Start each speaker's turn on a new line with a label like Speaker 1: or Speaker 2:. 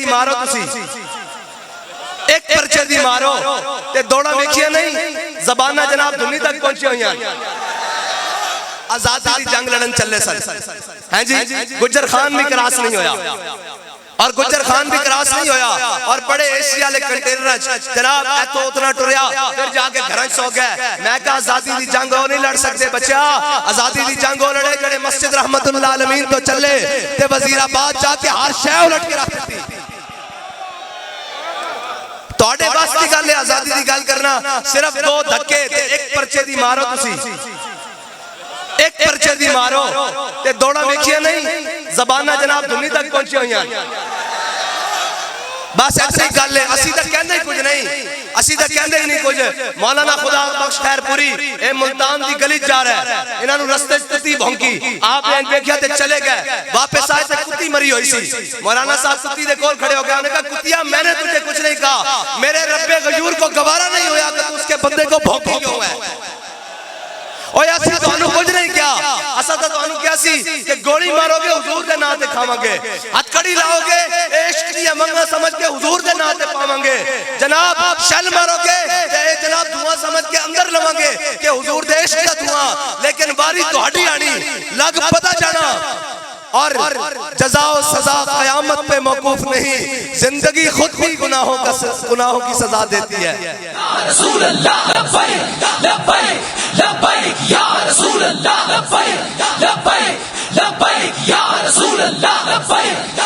Speaker 1: دی مارو تسی ایک پرچے دی مارو تے دوڑا ویکھیا نہیں زبانہ جناب دنی تک پہنچی ہوئی ہیں آزادی دی جنگ لڑن چلے سن ہیں جی گجر خان بھی کراس نہیں ہویا اور گجر خان بھی کراس نہیں ہویا اور بڑے ایشیا لے کنٹینر جناب ایتو اتنا ٹریا پھر جا کے گھرن سو گئے میں کہا آزادی دی جنگ ہو نہیں لڑ سکتے بچہ آزادی دی جنگ ہو لڑے جڑے مسجد رحمت اللہ عالمین تو چلے تے وزیر آباد جا کے ہر شے الٹ کے رکھ دی توڑے بس کی گل ہے آزادی دی گل کرنا صرف دو دھکے تے ایک پرچے دی مارو تسی ایک پرچے دی مارو تے دوڑا ویکھیا نہیں زبانہ جناب دنی تک پہنچی ہوئی ہیں بس ایسے ہی گل ہے اسی تک کہندے ہی کچھ نہیں اسی تک کہندے ہی نہیں کچھ مولانا خدا بخش خیر پوری اے ملتان دی گلی جا رہا ہے انہاں نوں رستے کتی بھونکی آپ نے دیکھیا تے چلے گئے واپس آئے تے کتی مری ہوئی سی مولانا صاحب کتی دے کول کھڑے ہو گئے انہوں نے کہا کتیا میں نے تجھے کچھ نہیں کہا میرے رب غیور کو گوارا نہیں ہویا کہ تو اس کے بندے کو بھونکی کیوں ہے اوہ یا سی تو انہوں کچھ نہیں کیا اسا تو انہوں کیا سی کہ گوڑی مارو گے حضور دے ناتے کھاواں گے ہتکڑی لاؤ گے عشق دیا منگا سمجھ کے حضور دے ناتے پاواں گے جناب شل مارو گے جناب دعا سمجھ کے اندر لواں گے کہ حضور دے عشق کا دعا لیکن باری تو ہڈی آنی لگ پتہ جانا اور جزا و سزا قیامت پہ موقوف نہیں زندگی خود بھی گناہوں کی سزا دیتی ہے
Speaker 2: یا رسول اللہ لبیک لبیک لبیک یا رسول اللہ لبیک لبیک لبیک یا رسول اللہ لبیک